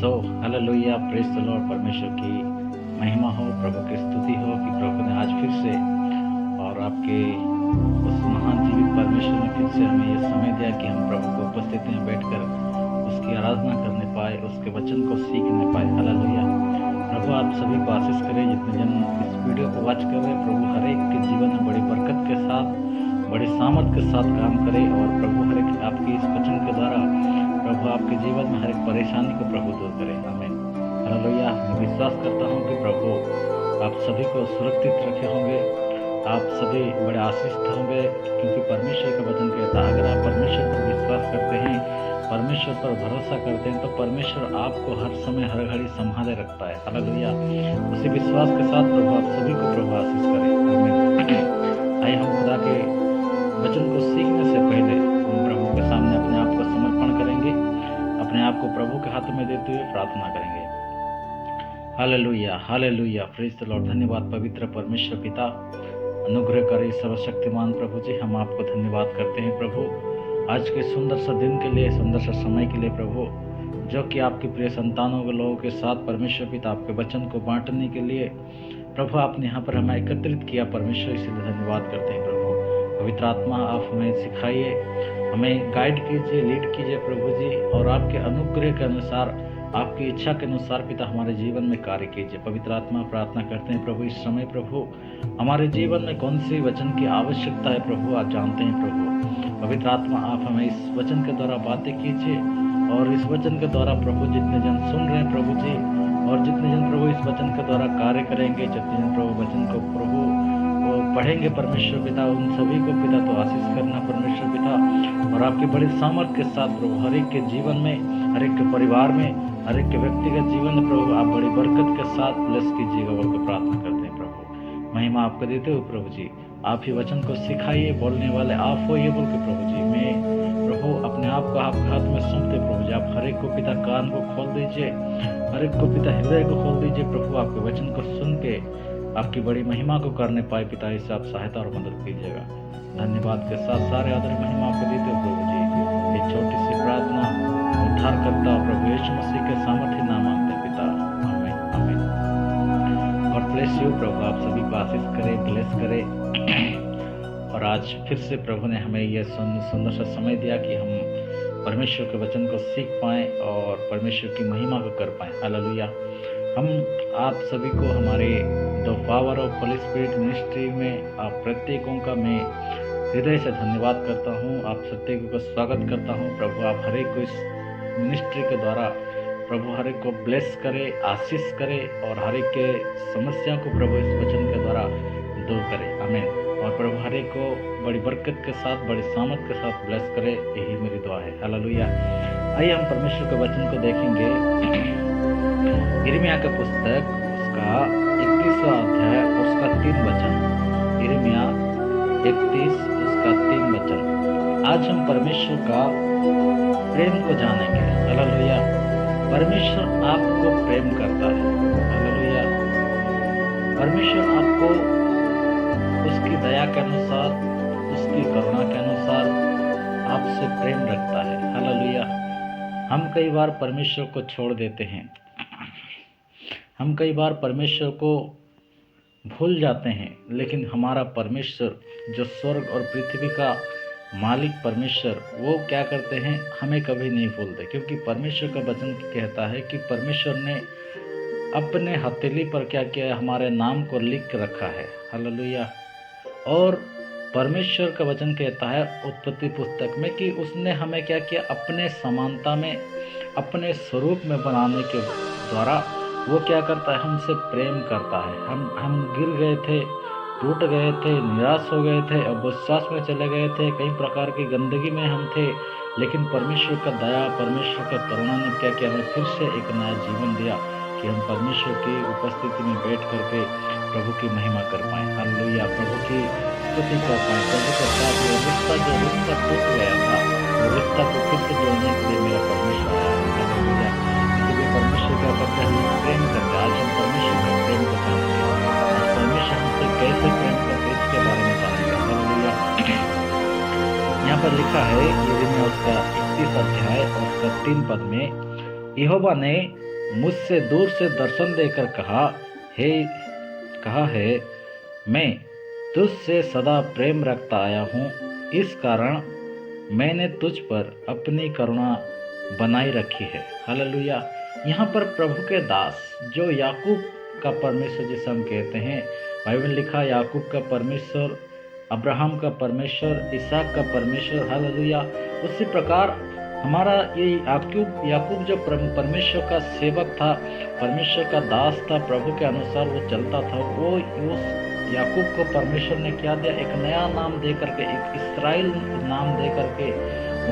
Hallelujah, praise the Lord. परमेश्वर की महिमा हो, प्रभु की स्तुति हो कि प्रभु ने आज फिर से और आपके उस महान जीवित परमेश्वर ने फिर से हमें ये समय दिया कि हम प्रभु की उपस्थिति में बैठकर उसकी आराधना करने पाए, उसके वचन को सीखने पाए। हालेलुया। प्रभु आप सभी को आशीष करें, जितने जन इस वीडियो को वॉच कर रहे हैं, प्रभु हर एक के जीवन में बड़ी बरकत के साथ, बड़ी सामर्थ के साथ काम करे और प्रभु हर एक आपके इस वचन के द्वारा प्रभु आपके जीवन में हर एक परेशानी को प्रभु दूर करे। आमीन। हालेलुया। मैं विश्वास करता हूँ कि प्रभु आप सभी को सुरक्षित रखे होंगे, आप सभी बड़े आशीषित होंगे, क्योंकि परमेश्वर का वचन कहता है अगर आप परमेश्वर पर विश्वास करते हैं, परमेश्वर पर भरोसा करते हैं, तो परमेश्वर आपको हर समय हर घड़ी संभाले रखता है। हालेलुया। उसी विश्वास के साथ प्रभु आप सभी को प्रभु आशीष करे। आमीन। आइए हम खुदा के वचन को सीखने से पहले हम प्रभु के सामने अपने आप को समर्पण करेंगे, अपने आप को प्रभु के हाथ में देते हुए प्रार्थना करेंगे। Hallelujah, hallelujah, praise the Lord. धन्यवाद पवित्र परमेश्वर पिता, अनुग्रह करे सर्वशक्तिमान प्रभु जी, हम आपको धन्यवाद करते हैं प्रभु आज के सुंदर सा दिन के लिए, सुंदर सा समय के लिए प्रभु, जो कि आपके प्रिय संतानों के लोगों के साथ परमेश्वर पिता आपके वचन को बांटने के लिए प्रभु आपने यहाँ पर हमें एकत्रित किया। परमेश्वर इसलिए धन्यवाद करते हैं प्रभु। पवित्र आत्मा आप हमें सिखाइए, हमें गाइड कीजिए, लीड कीजिए प्रभु जी, और आपके अनुग्रह के अनुसार, आपकी इच्छा के अनुसार पिता हमारे जीवन में कार्य कीजिए। पवित्र आत्मा प्रार्थना करते हैं प्रभु इस समय प्रभु हमारे जीवन में कौन सी वचन की आवश्यकता है प्रभु आप जानते हैं प्रभु। पवित्र आत्मा आप हमें इस वचन के द्वारा बातें कीजिए, और इस वचन के द्वारा प्रभु जितने जन सुन रहे हैं प्रभु जी, और जितने जन प्रभु इस वचन के द्वारा कार्य करेंगे, जितने जन प्रभु वचन को प्रभु पढ़ेंगे परमेश्वर पिता, उन सभी को पिता तो आशीष करना परमेश्वर पिता, और आपके बड़े सामर्थ के साथ प्रभु हर एक के जीवन में, हर एक के परिवार में, हर एक के व्यक्तिगत जीवन में प्रभु आप बड़ी बरकत के साथ ब्लेस कीजिएगा बोलकर प्रार्थना करते हैं प्रभु। महिमा आपको देते हुए प्रभु जी, आप ही वचन को सिखाइए, बोलने वाले आप हो ये बोल के प्रभु जी, मैं प्रभु अपने आप को आपके हाथ में सौंपते प्रभु जी। आप हर एक को पिता कान को खोल दीजिए, हर एक को पिता हृदय को खोल दीजिए प्रभु, आपके वचन को सुन के आपकी बड़ी महिमा को करने पाए पिता, इससे आप सहायता और मदद कीजिएगा। धन्यवाद के साथ सारे आदर महिमा आपको देते हो प्रभु जी। ये छोटी सी प्रार्थना उद्धार करता प्रभु यीशु मसीह के सामर्थ्य नाम मांगते पिता, आमीन, आमीन। गॉड ब्लेस यू प्रभु, आप सभी को आशीष करे, ब्लेस करे। और आज फिर से प्रभु ने हमें यह सुंदर सा समय दिया कि हम परमेश्वर के वचन को सीख पाएं और परमेश्वर की महिमा को कर पाएं। हालेलुया। हम आप सभी को हमारे the power of Holi spirit ministry में आप प्रत्येकों का मैं हृदय से धन्यवाद करता हूँ, आप प्रत्येकों का स्वागत करता हूँ प्रभु। आप हर एक को इस मिनिस्ट्री के द्वारा प्रभु हर एक को ब्लेस करे, आशीष करे, और हर एक के समस्या को प्रभु इस वचन के द्वारा दूर करे। आमीन। और प्रभु हर एक को बड़ी बरकत के साथ, बड़ी सामर्थ के साथ ब्लेस करे, यही मेरी दुआ है। हालेलुया। आइए हम परमेश्वर के वचन को देखेंगे। यिर्मयाह का पुस्तक उसका 31वां अध्याय और उसका 3 वचन। यिर्मयाह 31 उसका 3 वचन। आज हम परमेश्वर का प्रेम को जानेंगे। हालेलुया। परमेश्वर आपको प्रेम करता है। हालेलुया। परमेश्वर आपको उसकी दया के अनुसार, उसकी करुणा के अनुसार आपसे प्रेम रखता है। हालेलुया। हम कई बार परमेश्वर को छोड़ देते हैं, हम कई बार परमेश्वर को भूल जाते हैं, लेकिन हमारा परमेश्वर जो स्वर्ग और पृथ्वी का मालिक परमेश्वर, वो क्या करते हैं, हमें कभी नहीं भूलते, क्योंकि परमेश्वर का वचन कहता है कि परमेश्वर ने अपने हथेली पर क्या किया, हमारे नाम को लिख रखा है। हालेलुया। और परमेश्वर का वचन कहता है उत्पत्ति पुस्तक में कि उसने हमें क्या किया, अपने समानता में, अपने स्वरूप में बनाने के द्वारा वो क्या करता है, हमसे प्रेम करता है। हम गिर गए थे, टूट गए थे, निराश हो गए थे, अविश्वास में चले गए थे, कई प्रकार की गंदगी में हम थे, लेकिन परमेश्वर का दया, परमेश्वर का करुणा ने क्या किया, हमें फिर से एक नया जीवन दिया कि हम परमेश्वर की उपस्थिति में बैठ करके प्रभु की महिमा कर पाएँ। हालेलुया। प्रभु की स्तुति कर पाएँ, प्रभु के साथ जो रिश्ता टूट गया था, वो रिश्ता को फिर से जोड़ने के लिए मेरा परमेश्वर आया। हालेलुया। इसलिए परमेश्वर क्या करते हैं, हम प्रेम करते हैं। आज हम परमेश्वर का प्रेम को जानेंगे, आज परमेश्वर हमसे कैसे प्रेम करते इसके बारे में जानेंगे। हालेलुया। यहाँ पर लिखा है यिर्मयाह उसका 31 अध्याय और उसका 3 पद में, यहोवा ने मुझसे दूर से दर्शन देकर कहा है मैं तुझसे सदा प्रेम रखता आया हूँ, इस कारण मैंने तुझ पर अपनी करुणा बनाई रखी है। हालेलुया। यहाँ पर प्रभु के दास जो याकूब का परमेश्वर जिसे हम कहते हैं, बाइबल लिखा याकूब का परमेश्वर, अब्राहम का परमेश्वर, इसहाक का परमेश्वर। हालेलुया। उसी प्रकार हमारा ये याकूब जो परमेश्वर का सेवक था, परमेश्वर का दास था, प्रभु के अनुसार वो चलता था, वो उस याकूब को परमेश्वर ने क्या दिया, एक नया नाम दे करके, एक इस्राएल नाम दे करके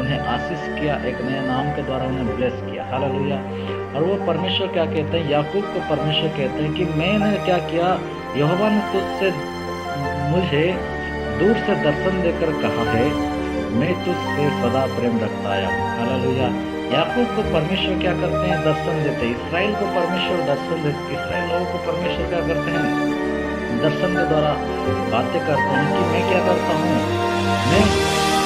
उन्हें आशीष किया, एक नए नाम के द्वारा उन्हें ब्लेस किया। हालेलुया। और वो परमेश्वर क्या कहते हैं, याकूब को परमेश्वर कहते हैं कि मैंने क्या किया, यहोवा ने तुझसे मुझे दूर से दर्शन देकर कहा है, मैं तुझसे सदा प्रेम रखता आया हूँ। हालेलुया। याकूब को परमेश्वर क्या करते हैं, दर्शन देते हैं। इसराइल को परमेश्वर दर्शन देते, इसराइल लोगों को परमेश्वर क्या करते हैं, दर्शन के द्वारा बातें करते हैं कि मैं क्या करता हूँ, मैं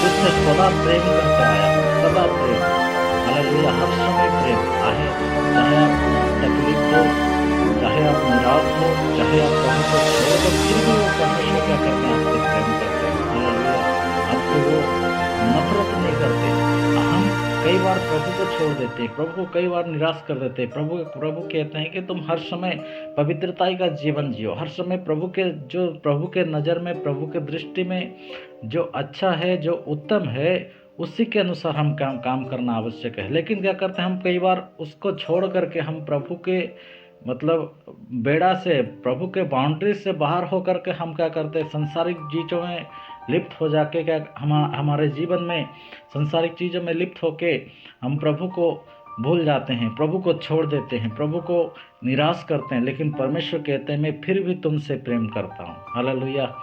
तुझसे सदा प्रेम करता आया हूँ, सदा प्रेम। हालेलुया। हर समय प्रेम आहे, चाहे आप तकलीफ हो, चाहे आप निराश हो, चाहे आप कहीं को छोड़ दो, फिर भी वो परमेश्वर क्या करते हैं, आपसे प्रेम करते हैं। हालेलुया। आपको वो नफरत नहीं करते। हम कई बार प्रभु को छोड़ देते हैं, प्रभु को कई बार निराश कर देते हैं। प्रभु कहते हैं कि तुम हर समय पवित्रताई का जीवन जियो, हर समय प्रभु के नज़र में, प्रभु के दृष्टि में जो अच्छा है, जो उत्तम है, उसी के अनुसार हम काम करना आवश्यक है। लेकिन क्या करते हैं हम, कई बार उसको छोड़ करके हम प्रभु के बेड़ा से, प्रभु के बाउंड्री से बाहर हो करके हम क्या करते हैं, संसारिक चीज़ों में लिप्त हो जाके, क्या हमारे जीवन में संसारिक चीज़ों में लिप्त होके हम प्रभु को भूल जाते हैं, प्रभु को छोड़ देते हैं, प्रभु को निराश करते हैं। लेकिन परमेश्वर कहते हैं मैं फिर भी तुमसे प्रेम करता हूँ। हालेलुया।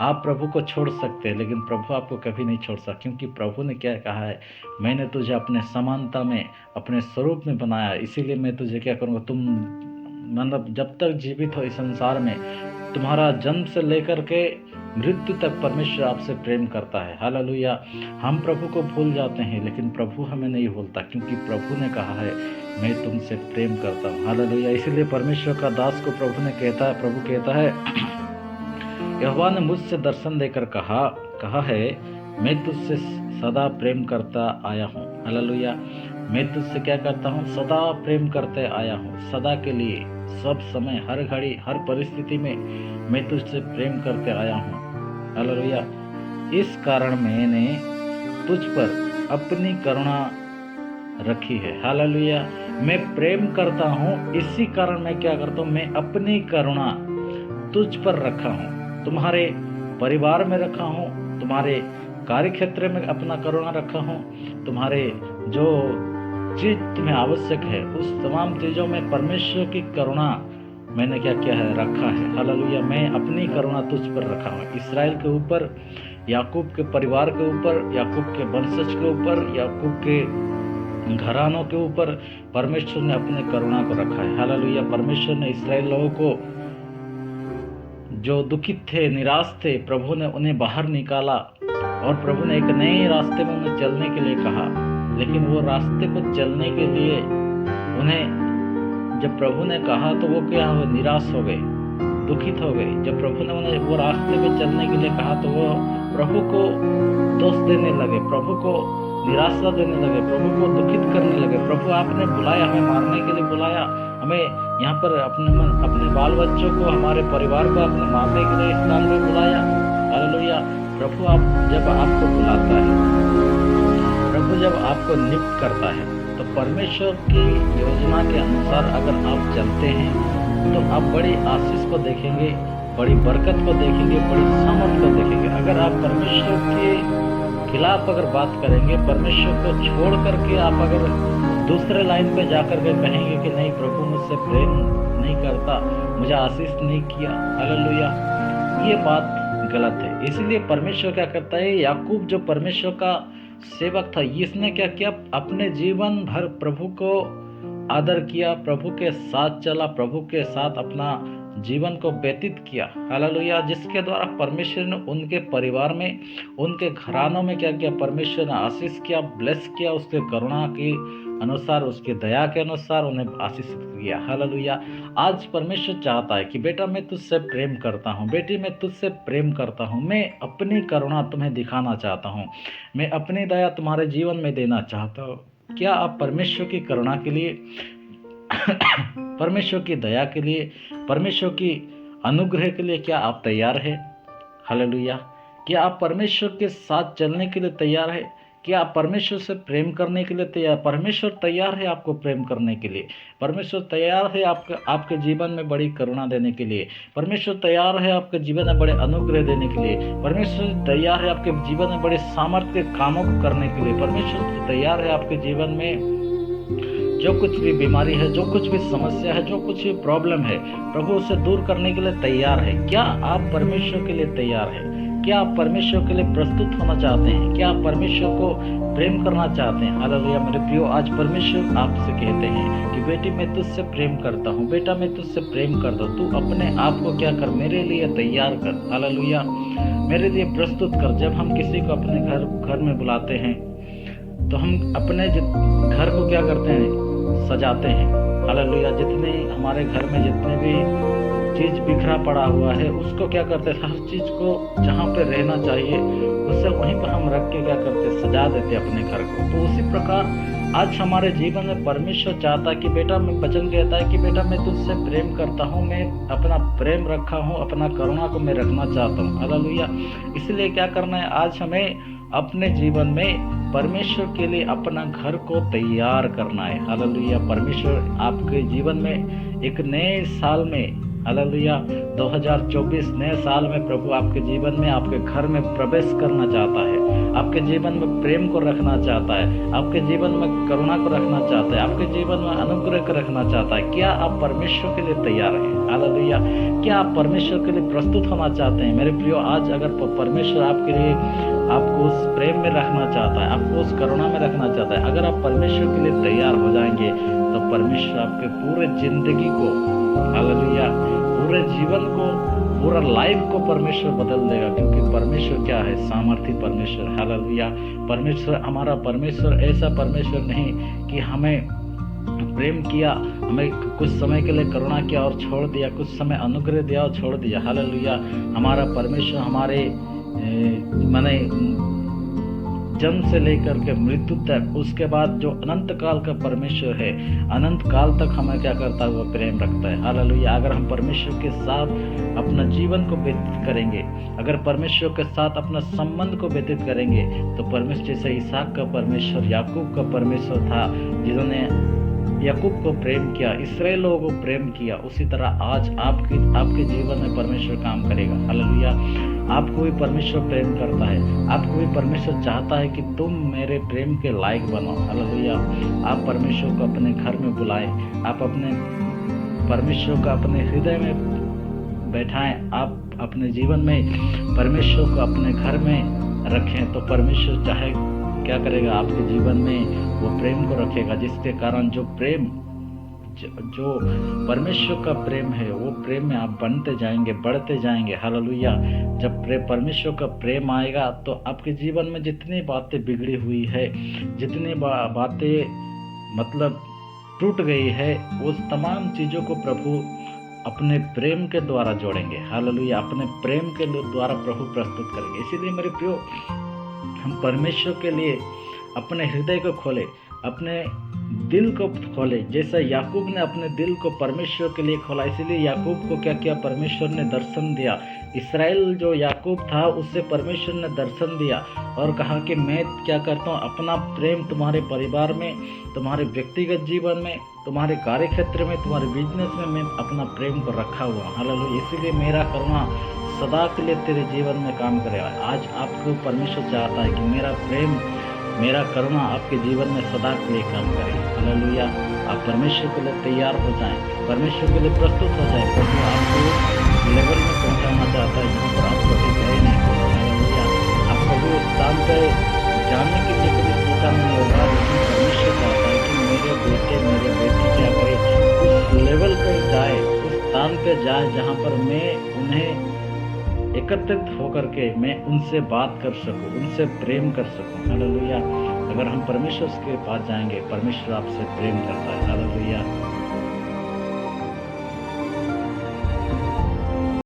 आप प्रभु को छोड़ सकते हैं, लेकिन प्रभु आपको कभी नहीं छोड़ सकता, क्योंकि प्रभु ने क्या कहा है, मैंने तुझे अपने समानता में, अपने स्वरूप में बनाया, इसीलिए मैं तुझे क्या करूँगा, तुम जब तक जीवित हो इस संसार में, तुम्हारा जन्म से लेकर के मृत्यु तक परमेश्वर आपसे प्रेम करता है। हालेलुया। हम प्रभु को भूल जाते हैं, लेकिन प्रभु हमें नहीं भूलता, क्योंकि प्रभु ने कहा है मैं तुमसे प्रेम करता हूँ। हालेलुया। इसीलिए परमेश्वर का दास को प्रभु कहता है यहोवा ने मुझसे दर्शन देकर कहा है मैं तुझसे सदा प्रेम करता आया हूँ। हालेलुया। मैं तुझसे क्या करता हूँ, सदा प्रेम करते आया हूँ, सदा के लिए, सब समय, हर घड़ी, हर परिस्थिति में मैं तुझसे प्रेम करते आया हूँ। हालेलुया। इस कारण मैंने तुझ पर अपनी करुणा रखी है। हालेलुया। मैं प्रेम करता हूँ, इसी कारण मैं क्या करता हूँ, मैं अपनी करुणा तुझ पर रखा हूँ, तुम्हारे परिवार में रखा हूँ, तुम्हारे कार्य क्षेत्र में अपना करुणा रखा हूँ, तुम्हारे जो चीज तुम्हें आवश्यक है उस तमाम चीजों में परमेश्वर की करुणा मैंने क्या किया है, रखा है। हालेलुया। मैं अपनी करुणा तुझ पर रखा हूँ। इसराइल के ऊपर, याकूब के परिवार के ऊपर, याकूब के वंशज के ऊपर, याकूब के घरानों के ऊपर परमेश्वर ने अपने करुणा को रखा है। हालेलुया। परमेश्वर ने इसराइल लोगों को जो दुखित थे, निराश थे, प्रभु ने उन्हें बाहर निकाला और प्रभु ने एक नए रास्ते में उन्हें चलने के लिए कहा। लेकिन वो रास्ते को चलने के लिए उन्हें जब प्रभु ने कहा तो वो क्या हुए, निराश हो गए, दुखित हो गए। जब प्रभु ने उन्हें वो रास्ते पे चलने के लिए कहा तो वो प्रभु को दोष देने लगे, प्रभु को निराशा देने लगे, प्रभु को दुखित करने लगे। प्रभु आपने बुलाया, हमें मारने के लिए बुलाया, हमें यहाँ पर अपने बाल बच्चों को, हमारे परिवार को आपने मारने के लिए इस काम में बुलाया। हालेलुया। प्रभु जब आपको बुलाता है, प्रभु जब आपको नियुक्त करता है, तो परमेश्वर की योजना के अनुसार अगर आप चलते हैं तो आप बड़ी आशीष को देखेंगे, बड़ी बरकत को देखेंगे, बड़ी सामर्थ को देखेंगे। अगर आप परमेश्वर के खिलाफ अगर बात करेंगे, परमेश्वर को छोड़ करके आप अगर दूसरे लाइन पे जाकर के कहेंगे कि नहीं, प्रभु मुझसे प्रेम नहीं करता, मुझे आशीष नहीं किया, हालेलुया, ये बात गलत है। इसलिए परमेश्वर क्या करता है, याकूब जो परमेश्वर का सेवक था, इसने क्या किया, अपने जीवन भर प्रभु को आदर किया, प्रभु के साथ चला, प्रभु के साथ अपना जीवन को व्यतीत किया। हालेलुया। जिसके द्वारा परमेश्वर ने उनके परिवार में, उनके घरानों में क्या किया, परमेश्वर ने आशीष किया, ब्लेस किया, उसके करुणा की अनुसार, उसके दया के अनुसार उन्हें आशीषित किया। हालेलुया। आज परमेश्वर चाहता है कि बेटा मैं तुझसे प्रेम करता हूँ, बेटी मैं तुझसे प्रेम करता हूँ, मैं अपनी करुणा तुम्हें दिखाना चाहता हूँ, मैं अपनी दया तुम्हारे जीवन में देना चाहता हूँ। क्या आप परमेश्वर की करुणा के लिए, परमेश्वर की दया के लिए, परमेश्वर की अनुग्रह के लिए क्या आप तैयार हैं? हालेलुया। क्या आप परमेश्वर के साथ चलने के लिए तैयार है? क्या आप परमेश्वर से प्रेम करने के लिए तैयार? परमेश्वर तैयार है आपको प्रेम करने के लिए। परमेश्वर तैयार है आपके जीवन में बड़ी करुणा देने के लिए। परमेश्वर तैयार है आपके जीवन में बड़े अनुग्रह देने के लिए। परमेश्वर तैयार है आपके जीवन में बड़े सामर्थ्य के कामों को करने के लिए। परमेश्वर तैयार है आपके जीवन में जो कुछ भी बीमारी है, जो कुछ भी समस्या है, जो कुछ भी प्रॉब्लम है, प्रभु उसे दूर करने के लिए तैयार है। क्या आप परमेश्वर के लिए तैयार है? क्या आप परमेश्वर के लिए प्रस्तुत होना चाहते हैं? क्या आप परमेश्वर को प्रेम करना चाहते हैं? हालेलुया। मेरे प्रियो, आज परमेश्वर आपसे कहते हैं कि बेटी मैं तुझसे प्रेम करता हूँ, बेटा मैं तुझसे प्रेम करता हूँ, तू अपने आप को क्या कर, मेरे लिए तैयार कर। हालेलुया। मेरे लिए प्रस्तुत कर। जब हम किसी को अपने घर में बुलाते हैं तो हम अपने घर को क्या करते हैं, सजाते हैं। हालेलुया। जितने हमारे घर में जितने भी चीज बिखरा पड़ा हुआ है उसको क्या करते हैं, हर चीज को जहाँ पे रहना चाहिए उसे वहीं पर हम रख के क्या करते, सजा देते अपने घर को। तो उसी प्रकार आज हमारे जीवन में परमेश्वर चाहता है कि बेटा, मैं वचन कहता है कि बेटा मैं तुझसे प्रेम करता हूँ, मैं अपना प्रेम रखा हूँ, अपना करुणा को मैं रखना चाहता हूँ। हालेलुया। इसलिए क्या करना है, आज हमें अपने जीवन में परमेश्वर के लिए अपना घर को तैयार करना है। हालेलुया। परमेश्वर आपके जीवन में एक नए साल में, हालेलुया, 2024 नए साल में प्रभु आपके जीवन में, आपके घर में प्रवेश करना चाहता है। आपके जीवन में प्रेम को रखना चाहता है, आपके जीवन में करुणा को रखना चाहता है, आपके जीवन में अनुग्रह को रखना चाहता है। क्या आप परमेश्वर के लिए तैयार हैं? हालेलुया। क्या आप परमेश्वर के लिए प्रस्तुत होना चाहते हैं? मेरे प्रियो, आज अगर परमेश्वर आपके लिए, आपको उस प्रेम में रखना चाहता है, आपको उस करुणा में रखना चाहता है, अगर आप परमेश्वर के लिए तैयार हो जाएंगे तो परमेश्वर आपके पूरे जिंदगी को, हालेलुया, पूरे जीवन को, पूरा लाइफ को परमेश्वर बदल देगा। क्योंकि परमेश्वर क्या है, सामर्थी परमेश्वर। हालेलुया। परमेश्वर, हमारा परमेश्वर ऐसा परमेश्वर नहीं कि हमें प्रेम किया, हमें कुछ समय के लिए करुणा किया और छोड़ दिया, कुछ समय अनुग्रह दिया और छोड़ दिया। हालेलुया। हमारा परमेश्वर हमारे माने जन्म से लेकर के मृत्यु तक, उसके बाद जो अनंत काल का परमेश्वर है, अनंत काल तक हमें क्या करता है, वो प्रेम रखता है। हालेलुया। अगर हम परमेश्वर के साथ अपना जीवन को व्यतीत करेंगे, अगर परमेश्वर के साथ अपना संबंध को व्यतीत करेंगे, तो परमेश्वर जैसे इसहाक का परमेश्वर, याकूब का परमेश्वर था, जिन्होंने याकूब को प्रेम किया, इस्राएल लोगों को प्रेम किया, उसी तरह आज आपके जीवन में परमेश्वर काम करेगा। हालेलुया। आपको भी परमेश्वर प्रेम करता है, आपको भी परमेश्वर चाहता है कि तुम मेरे प्रेम के लायक बनो। हालेलुया। आप परमेश्वर को अपने घर में बुलाएं, आप अपने परमेश्वर को अपने हृदय में बैठाएं, आप अपने जीवन में परमेश्वर को अपने घर में रखें, तो परमेश्वर चाहे क्या करेगा, आपके जीवन में वो प्रेम को रखेगा, जिसके कारण जो परमेश्वर का प्रेम है, वो प्रेम में आप बनते जाएंगे, बढ़ते जाएंगे। हालेलुया। जब प्रेम, का प्रेम आएगा तो आपके जीवन में जितनी बातें बिगड़ी हुई है, जितनी बातें मतलब टूट गई है, उस तमाम चीज़ों को प्रभु अपने प्रेम के द्वारा जोड़ेंगे। हालेलुया। अपने प्रेम के द्वारा प्रभु प्रस्तुत करेंगे। इसीलिए मेरे प्रियो, हम परमेश्वर के लिए अपने हृदय को खोले, अपने दिल को खोले, जैसा याकूब ने अपने दिल को परमेश्वर के लिए खोला। इसीलिए याकूब को क्या किया, परमेश्वर ने दर्शन दिया। इस्राएल जो याकूब था, उससे परमेश्वर ने दर्शन दिया और कहा कि मैं क्या करता हूँ, अपना प्रेम तुम्हारे परिवार में, तुम्हारे व्यक्तिगत जीवन में, तुम्हारे कार्यक्षेत्र में, तुम्हारे बिजनेस में मैं अपना प्रेम को रखा हुआ। हालेलुया। इसीलिए मेरा करुणा सदा के लिए तेरे जीवन में काम करेगा। आज आपको परमेश्वर चाहता है कि मेरा प्रेम, मेरा करुणा आपके जीवन में सदा के लिए काम करे। हालेलुया। आप परमेश्वर के लिए तैयार हो जाएं, परमेश्वर के लिए प्रस्तुत हो जाएं। क्योंकि आपको लेवल में पहुंचाना चाहता है जहाँ पर आप कभी गए नहीं हो। हालेलुया। आप कभी उस स्थान पर जाने के लिए कभी सोचा नहीं होगा, लेकिन परमेश्वर चाहता है कि मेरे बेटे, मेरे बेटी क्या करे, उस लेवल पर जाए, उस स्थान पर जाए जहाँ पर मैं उन्हें एकत्रित होकर के मैं उनसे बात कर सकूं, उनसे प्रेम कर सकूं। हालेलुया। अगर हम परमेश्वर के पास जाएंगे, परमेश्वर आपसे प्रेम करता है। हालेलुया।